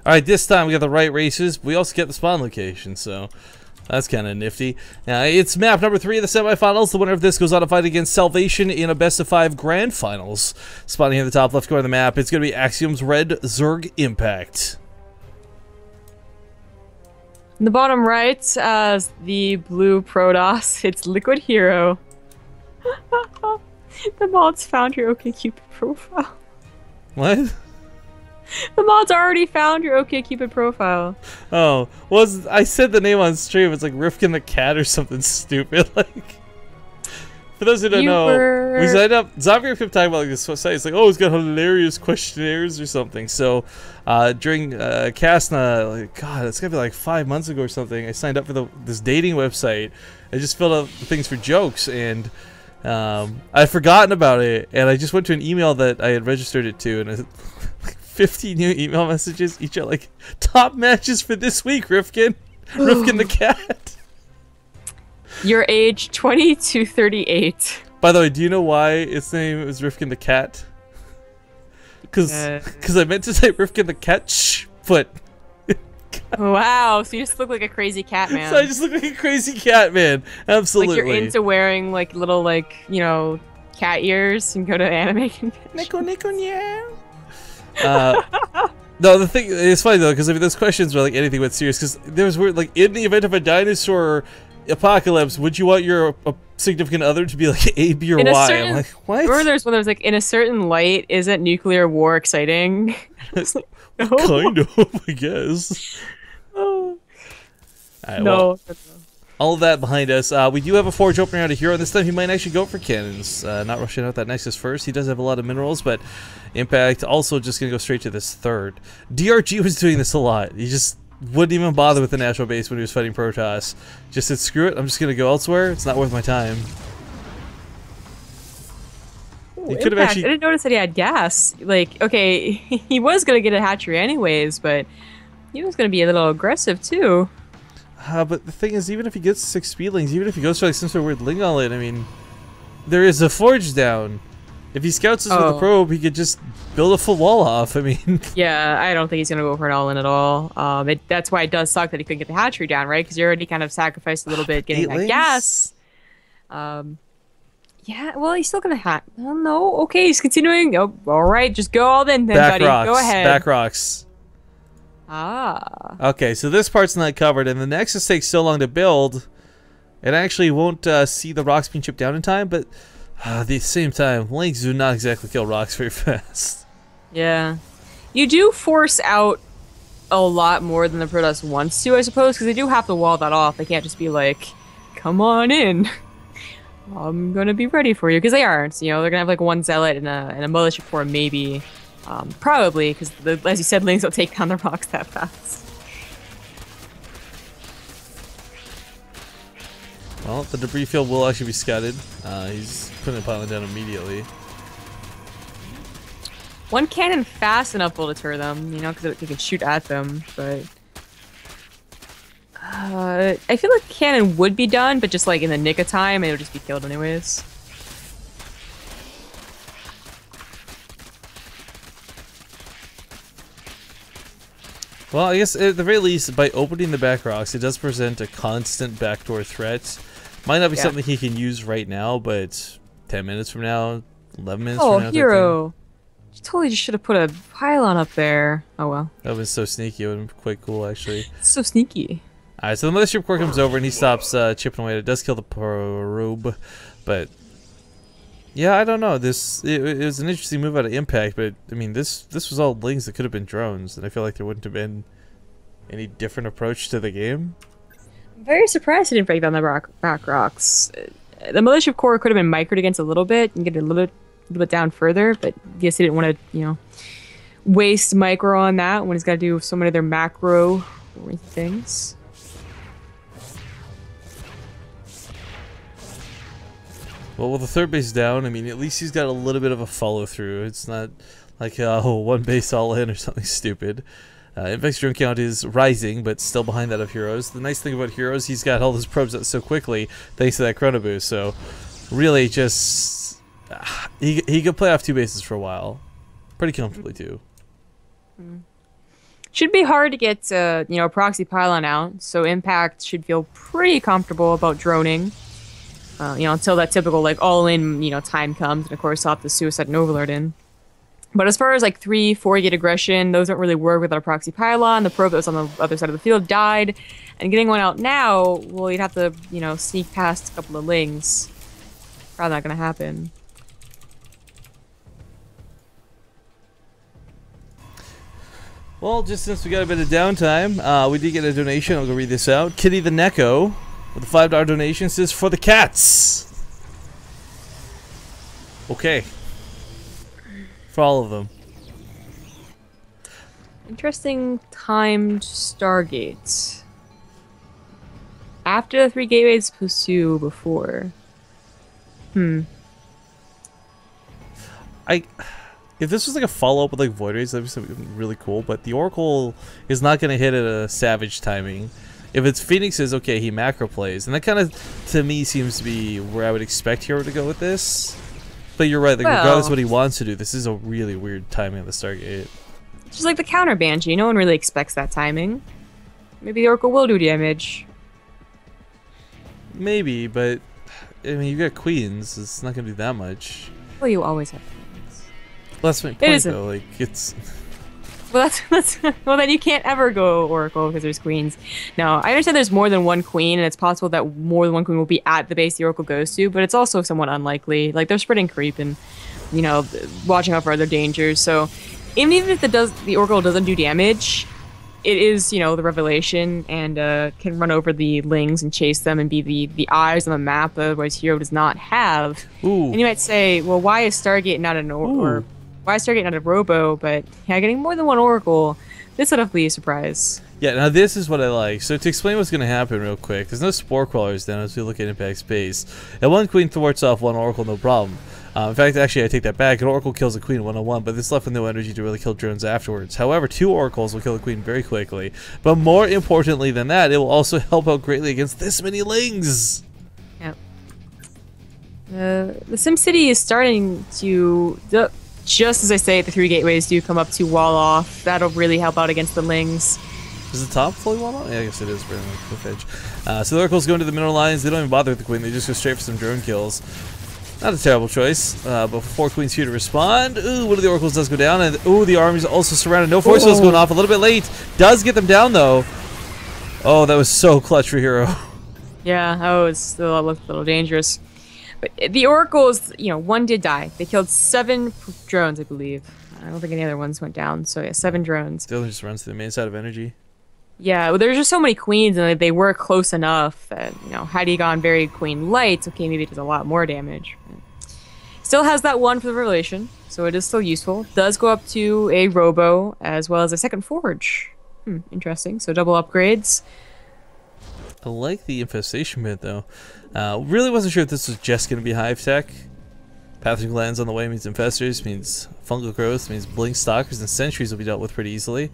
All right, this time we got the right races. We also get the spawn location, so that's kind of nifty. It's map number 3 of the semifinals. The winner of this goes on to fight against Salvation in a best-of-5 grand finals. Spawning in the top left corner of the map, it's going to be Axiom's Red Zerg Impact. In the bottom right, the blue Protoss, it's Liquid Hero. The mod's found your OkCupid profile. What? The mod's already found your OkCupid profile. Oh, I said the name on stream. It's like Rifkin the Cat or something stupid. Like, for those who don't know, we signed up. Zombie kept talking about like this site. It's like, oh, it's got hilarious questionnaires or something. So, during Casna, like, God, it's gotta be like 5 months ago or something. I signed up for this dating website. I just filled out things for jokes, and I'd forgotten about it. And I just went to an email that I had registered it to, and I. 50 new email messages. Each are like, top matches for this week, Rifkin. Rifkin the Cat. Your age 20 to 38. By the way, do you know why its name is Rifkin the Cat? Because I meant to say Rifkin the Cat, but... Wow, so you just look like a crazy cat man. So I just look like a crazy cat man. Absolutely. Like you're into wearing like little like, you know, cat ears and go to anime conventions. Nico, yeah. No, the thing it's funny though, because I mean those questions were like anything but serious. Because there was weird, like, in the event of a dinosaur apocalypse, would you want your significant other to be like A, B, or Y? I'm like, what? Remember there's one that was like, in a certain light, isn't nuclear war exciting? I was like, no. Kind of, I guess. Oh. Right, No. Well, all of that behind us. We do have a forge opening out of HerO, and this time he might actually go for cannons. Not rushing out that Nexus first. He does have a lot of minerals, but Impact also just going to go straight to this third. DRG was doing this a lot. He just wouldn't even bother with the natural base when he was fighting Protoss. Just said, screw it, I'm just going to go elsewhere. It's not worth my time. Ooh, he could have actually... I didn't notice that he had gas. Like, okay, he was going to get a hatchery anyways, but he was going to be a little aggressive too. But the thing is, even if he gets 6 speedlings, even if he goes for like some sort of weird ling on it, I mean, there is a forge down. If he scouts us with a probe, he could just build a full wall off. I mean, yeah, I don't think he's gonna go for an all-in at all. That's why it does suck that he couldn't get the hatchery down, right? Because you already kind of sacrificed a little bit getting that gas. Yeah, well, he's still gonna hat. Oh, no, okay, he's continuing. Oh, all right, just go all in then, buddy. Go ahead. Back rocks. Ah. Okay, so this part's not covered, and the Nexus takes so long to build, it actually won't see the rocks being chipped down in time, but at the same time, links do not exactly kill rocks very fast. Yeah. You do force out a lot more than the Protoss wants to, I suppose, because they do have to wall that off. They can't just be like, come on in. I'm gonna be ready for you, because they aren't. You know, they're gonna have like one zealot and a militia corps, maybe. Probably, because as you said, Lings don't take down the rocks that fast. Well, the debris field will actually be scouted. He's putting a pylon down immediately. One cannon fast enough will deter them, you know, because they can shoot at them, but... I feel like cannon would be done, but just like in the nick of time, it would just be killed anyways. Well, I guess at the very least, by opening the back rocks, it does present a constant backdoor threat. Might not be something he can use right now, but 10 minutes from now, 11 minutes from now. Oh, HerO! You totally just should have put a pylon up there. Oh well. That was so sneaky. It would have been quite cool, actually. So sneaky. Alright, so the Mothership Core comes over and he stops chipping away. It does kill the probe, but... Yeah, I don't know. It was an interesting move out of Impact, but I mean, this was all lings that could have been drones, and I feel like there wouldn't have been any different approach to the game. I'm very surprised he didn't break down the back rocks. The Militia Core could have been microed against a little bit and get a little bit down further, but I guess he didn't want to, you know, waste micro on that when he's got to do so many of their macro things. Well, with the third base down, I mean, at least he's got a little bit of a follow-through. It's not like, one base all in or something stupid. Impact's drone count is rising, but still behind that of HerO's. The nice thing about HerO's, he's got all his probes out so quickly, thanks to that chrono boost. So, really, just... he could play off 2 bases for a while. Pretty comfortably, too. Should be hard to get, a proxy pylon out, so Impact should feel pretty comfortable about droning. Until that typical, like, all-in, time comes, and of course, off the Suicide and Overlord in. But as far as, like, 3-4 gate aggression, those don't really work without a proxy pylon. The probe that was on the other side of the field died, and getting one out now, well, you'd have to, sneak past a couple of lings. Probably not gonna happen. Well, just since we got a bit of downtime, we did get a donation. I'll go read this out. Kitty the Neko with a $5 donation says, for the cats. Okay. For all of them. Interesting timed Stargates. After the 3 gateways pursue before. If this was like a follow-up with like Void Rays, that'd be something really cool, but the Oracle is not going to hit at a Savage timing. If it's Phoenix's, okay, he macro plays, and that kind of, to me, seems to be where I would expect HerO to go with this. But you're right, like, regardless of what he wants to do, this is a really weird timing of the Stargate. Just like the counter Banshee, no one really expects that timing. Maybe the Oracle will do damage. Maybe, but, I mean, you've got Queens, it's not going to do that much. Well, you always have Queens. Well, that's my point, though, like, it's... Well, well, then you can't ever go Oracle because there's queens. No, I understand there's more than one queen, and it's possible that more than one queen will be at the base the Oracle goes to, but it's also somewhat unlikely. Like, they're spreading creep and, watching out for other dangers. So, even if the Oracle doesn't do damage, it is, the Revelation and can run over the Lings and chase them and be the eyes on the map that otherwise HerO does not have. Ooh. And you might say, well, why is Stargate not an Oracle? Why is Stargate not a Robo? But yeah, getting more than one Oracle, this would have to be a surprise. Yeah, now this is what I like. So to explain what's going to happen real quick, there's no Spore Crawlers down as we look at Impact Space. And one Queen thwarts off one Oracle, no problem. In fact, actually, I take that back. An Oracle kills a Queen 1-on-1, but this left with no energy to really kill drones afterwards. However, 2 Oracles will kill a Queen very quickly. But more importantly than that, it will also help out greatly against this many Lings. Yep. The SimCity is starting to... Just as I say, the 3 gateways do come up to wall off. That'll really help out against the Lings. Is the top fully wall off? Yeah, I guess it is. Right on the cliff edge. So the Oracles go into the middle lines. They don't even bother with the Queen. They just go straight for some drone kills. Not a terrible choice. But 4 Queens here to respond. Ooh, one of the Oracles does go down. And ooh, the army's also surrounded. No force fields going off. A little bit late. Does get them down, though. Oh, that was so clutch for HerO. Yeah, that was still looked a little dangerous. But the Oracles, one did die. They killed 7 drones, I believe. I don't think any other ones went down. So yeah, 7 drones. The other just runs to the main side of energy. Yeah, well, there's just so many queens, and they were close enough that, had he gone very queen light, okay, maybe it does a lot more damage. Still has that 1 for the Revelation, so it is still useful. Does go up to a Robo, as well as a second Forge. Interesting. So double upgrades. I like the infestation bit, though. Really wasn't sure if this was just going to be hive tech. Pathogen glands on the way means infestors, means fungal growth, means blink stalkers, and sentries will be dealt with pretty easily.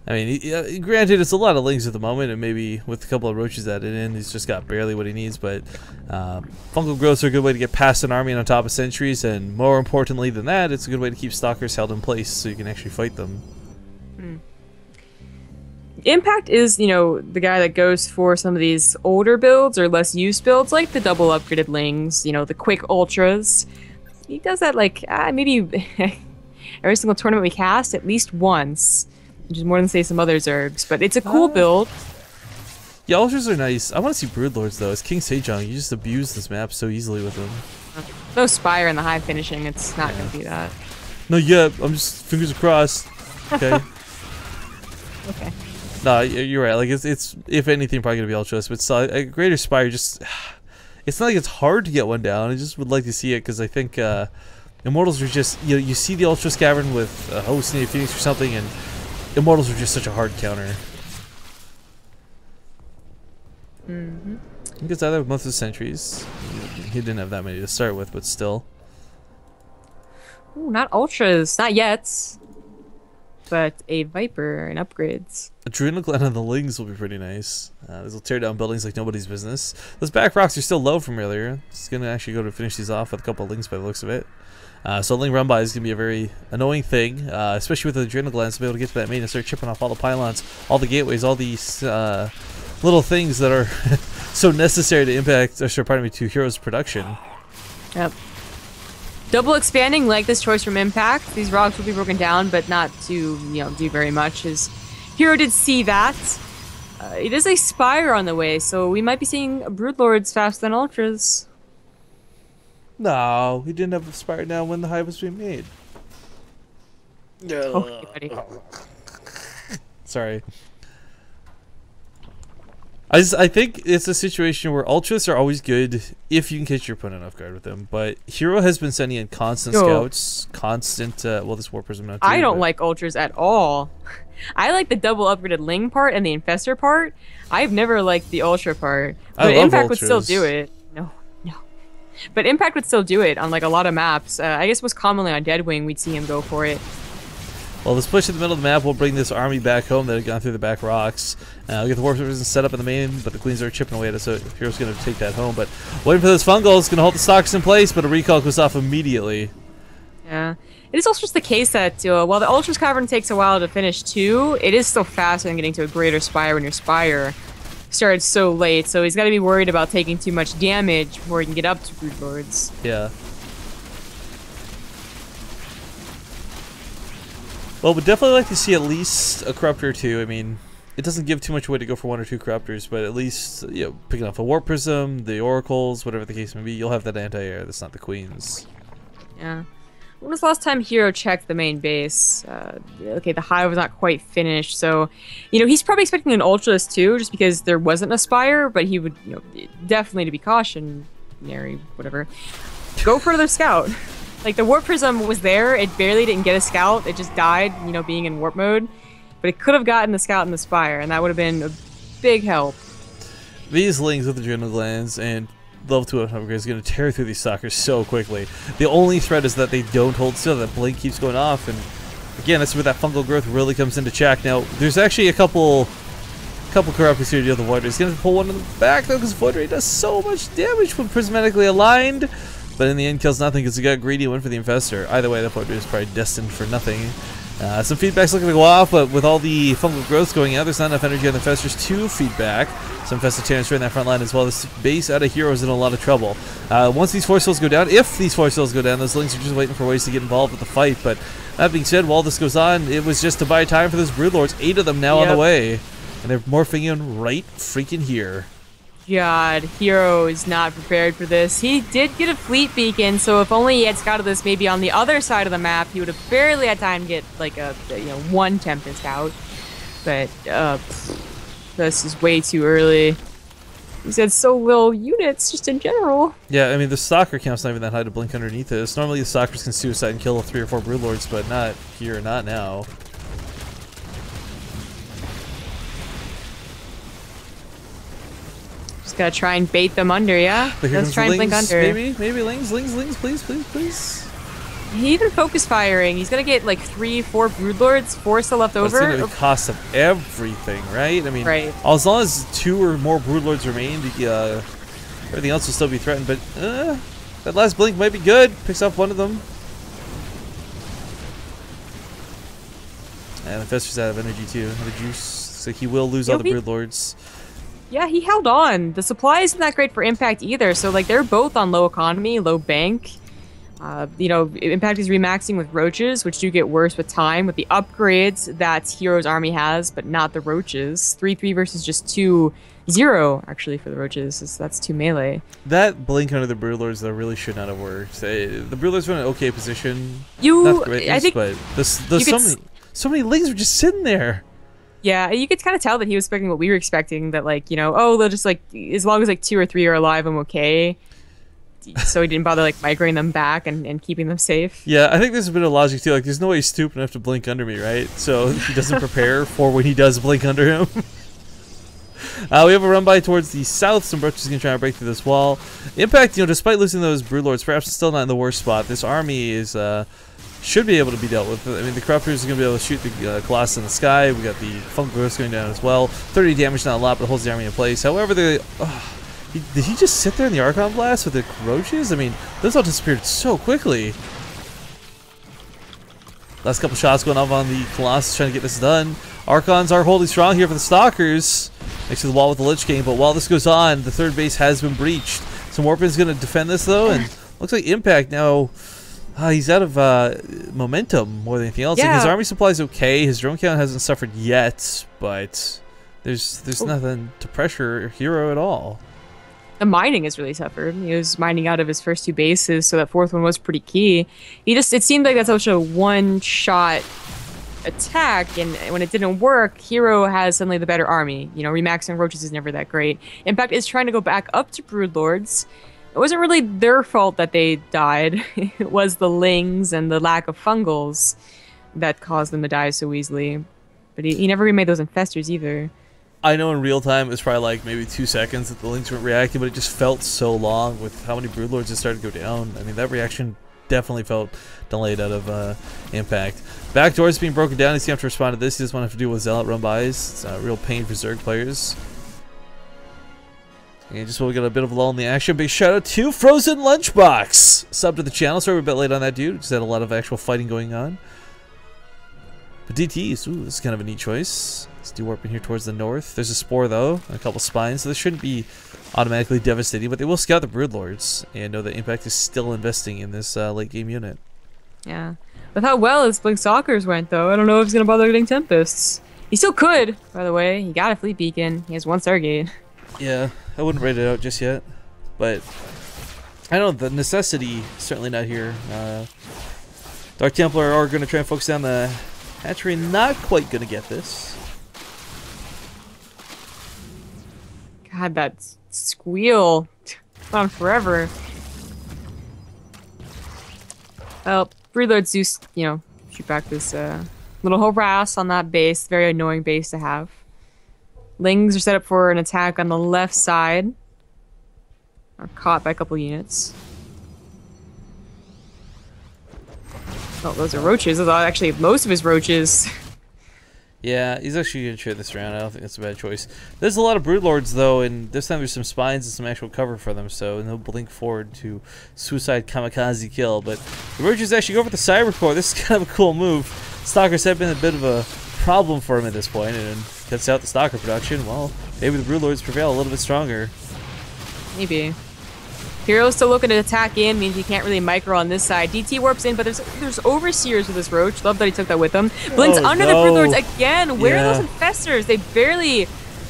I mean, granted, it's a lot of Lings at the moment, and maybe with a couple of roaches added in, he's just got barely what he needs, but fungal growths are a good way to get past an army and on top of sentries, and more importantly than that, it's a good way to keep stalkers held in place so you can actually fight them. Impact is, the guy that goes for some of these older builds or less used builds, like the double upgraded Lings, the quick ultras. He does that, like, maybe every single tournament we cast at least once, which is more than, say, some other Zergs, but it's a cool build. Yeah, ultras are nice. I want to see Broodlords, though. As King Sejong, you just abuse this map so easily with them. No Spire in the hive finishing, it's not going to be that. No, yeah, I'm just fingers crossed. Okay. Okay. No, you're right. Like it's if anything, probably gonna be ultras, but still, a Greater Spire just. It's not like it's hard to get one down. I just would like to see it because I think Immortals are just you see the Ultra Cavern with a host and a Phoenix or something, and Immortals are just such a hard counter. I think it's either with most of the sentries. He didn't have that many to start with, but still. Ooh, not ultras, not yet. But a Viper and upgrades. Adrenal gland on the Lings will be pretty nice. This will tear down buildings like nobody's business. Those back rocks are still low from earlier. It's going to actually go to finish these off with a couple of Lings by the looks of it. So Ling run by is going to be a very annoying thing, especially with the adrenal glands to be able to get to that main and start chipping off all the pylons, all the gateways, all these little things that are so necessary to impact, or sorry, pardon me, to HerO's production. Yep. Double expanding like this choice from Impact. These rocks will be broken down, but not to do very much. As HerO did see that. It is a Spire on the way, so we might be seeing Broodlords faster than Ultras. No, he didn't have a Spire down when the hive was being made. Okay, buddy. Sorry. I think it's a situation where Ultras are always good if you can catch your opponent off guard with them, but HerO has been sending in constant scouts, constant, well, this War Prism now too. I don't like Ultras at all. I like the double upgraded Ling part and the Infestor part. I've never liked the Ultra part. But Impact would still do it. No. But Impact would still do it on like a lot of maps. I guess most commonly on Deadwing we'd see him go for it. Well, this push in the middle of the map will bring this army back home that had gone through the back rocks. We'll get the War Prism set up in the main, but the Queens are chipping away at it, so HerO's going to take that home. But waiting for those Fungals, going to hold the stocks in place, but a recall goes off immediately. Yeah. It is also just the case that while the Ultra's Cavern takes a while to finish too, it is still faster than getting to a greater Spire when your Spire started so late, so he's got to be worried about taking too much damage before he can get up to Broodlords. Yeah. Well, we'd definitely like to see at least a Corruptor or two. I mean, it doesn't give too much away to go for 1 or 2 Corruptors, but at least, picking off a Warp Prism, the Oracles, whatever the case may be, you'll have that anti-air that's not the Queens. Yeah. When was the last time HerO checked the main base? Okay, the hive was not quite finished, so he's probably expecting an Ultras too, just because there wasn't a Spire, but he would definitely, to be cautionary, whatever, go for another scout. Like the Warp Prism was there, it barely didn't get a scout, it just died, being in warp mode, but it could have gotten the scout and the Spire, and that would have been a big help. These Lings with adrenal glands and level 2 upgrades is going to tear through these stalkers so quickly. The only threat is that they don't hold still, that blink keeps going off, and again, that's where that fungal growth really comes into check. Now, there's actually a couple Corruptors here to deal with the Void Ray. He's going to pull one in the back though, because Void Ray does so much damage when prismatically aligned, but in the end kills nothing because he got greedy and went for the Infestor. Either way, that Void Ray is probably destined for nothing. Some feedback's looking to go off, but with all the fungal growth going out, there's not enough energy on the Infestors to feedback. Some Infestor Tyrants right in that front line as well. This base out of HerO is in a lot of trouble. Once these Force Cells go down, if these Force Cells go down, those Lings are just waiting for ways to get involved with the fight. But that being said, while this goes on, it was just to buy time for those Broodlords. 8 of them now on the way. And they're morphing in right freaking here. God, HerO is not prepared for this. He did get a fleet beacon, so if only he had scouted this maybe on the other side of the map, he would have barely had time to get like a one Tempest out. But this is way too early. He's had so little units, just in general. Yeah, I mean the Stalker count's not even that high to blink underneath this. Normally the Stalkers can suicide and kill 3 or 4 Broodlords, but not here, not now. Just gotta try and bait them under, yeah? Let's try and blink under. Maybe Lings, please. He even focus firing. He's gonna get like 3, 4 Broodlords, 4 still left over. It's gonna be cost of everything, right? I mean, right. As long as 2 or more Broodlords remain, everything else will still be threatened. But that last blink might be good. Picks off one of them. And the Infestor's out of energy too. The juice, so he will lose all the Broodlords. Yeah, he held on. The supply isn't that great for Impact either, so like they're both on low economy, low bank. Impact is remaxing with Roaches, which do get worse with time, with the upgrades that HerO's army has, but not the Roaches. 3-3 versus just 2-0, actually, for the Roaches. That's 2 melee. That blink under the Broodlords, though, really should not have worked. The Broodlords were in an okay position. I think but so many Lings were just sitting there. Yeah, you could kind of tell that he was expecting what we were expecting, that like, they'll just like, as long as like 2 or 3 are alive, I'm okay. So he didn't bother like migrating them back and keeping them safe. Yeah, I think there's a bit of logic too. Like, there's no way he's stupid enough to blink under me, right? So he doesn't prepare for when he does blink under him. We have a run by towards the south. Some Brooch is going to try and break through this wall. Impact, despite losing those Broodlords, perhaps still not in the worst spot. This army is should be able to be dealt with. I mean, the Corruptors are going to be able to shoot the Colossus in the sky. We got the Fungal Growth going down as well. 30 damage, not a lot, but holds the army in place. However, did he just sit there in the Archon Blast with the Roaches? I mean, those all disappeared so quickly. Last couple shots going up on the Colossus trying to get this done. Archons are holding strong here for the Stalkers. Next to the wall with the Lich King, but while this goes on, the third base has been breached. So Morpin's going to defend this though, and looks like Impact now, he's out of momentum more than anything else. Yeah. Like his army supply is okay, his drone count hasn't suffered yet, but there's nothing to pressure HerO at all. The mining has really suffered. He was mining out of his first 2 bases, so that 4th one was pretty key. It seemed like that's such a one-shot attack, and when it didn't work, HerO has suddenly the better army. You know, remaxing Roaches is never that great. Impact is trying to go back up to Broodlords. It wasn't really their fault that they died. It was the Lings and the lack of Fungals that caused them to die so easily. But he never remade those Infestors either. I know in real time it was probably like maybe 2 seconds that the Lings weren't reacting, but it just felt so long with how many Broodlords just started to go down. I mean, that reaction definitely felt delayed out of Impact. Back doors being broken down. He's going to have to respond to this. He doesn't want to have to deal with Zealot run-bys. It's a real pain for Zerg players. And just while we got a bit of a lull in the action, big shout out to Frozen Lunchbox. Sub to the channel. Sorry we're a bit late on that, dude. Just had a lot of actual fighting going on. But DTs, ooh, this is kind of a neat choice. Let's do warping here towards the north. There's a Spore though, and a couple spines, so this shouldn't be automatically devastating, but they will scout the Broodlords and know that Impact is still investing in this late game unit. Yeah. With how well his Blink Stalkers went though, I don't know if he's gonna bother getting Tempests. He still could, by the way. He got a Fleet Beacon. He has 1 Stargate. Yeah, I wouldn't rate it out just yet, but I know the necessity certainly not here. Dark Templar are going to try and focus down the hatchery. Not quite going to get this. God, that squeal went on forever. Well, Broodlords do, you know, shoot back this little harass on that base. Very annoying base to have. Lings are set up for an attack on the left side. Are caught by a couple units. Oh, those are Roaches. Those are actually most of his Roaches. Yeah, he's actually going to share this round. I don't think that's a bad choice. There's a lot of Broodlords, though, and this time there's some spines and some actual cover for them, so no blink forward to Suicide Kamikaze kill. But the Roaches actually go for the Cyber Core. This is kind of a cool move. Stalkers have been a bit of a problem for him at this point, and cuts out the Stalker production. Well, maybe the Broodlords prevail a little bit stronger. Maybe. HerO's still looking to attack in, means he can't really micro on this side. DT warps in, but there's Overseers with this Roach. Love that he took that with him. Blinks under the Broodlords again. Where are those Infestors? They barely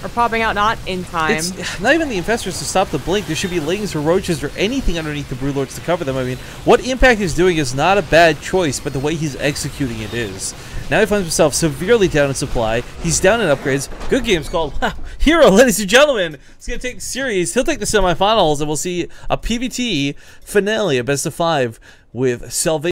are popping out, not in time. It's not even the Infestors to stop the blink. There should be Lings or Roaches or anything underneath the Broodlords to cover them. I mean, what Impact is doing is not a bad choice, but the way he's executing it is. Now he finds himself severely down in supply. He's down in upgrades. Good game's called. Wow. HerO, ladies and gentlemen. He's going to take the series. He'll take the semifinals, and we'll see a PVT finale, a best of 5 with Salvation.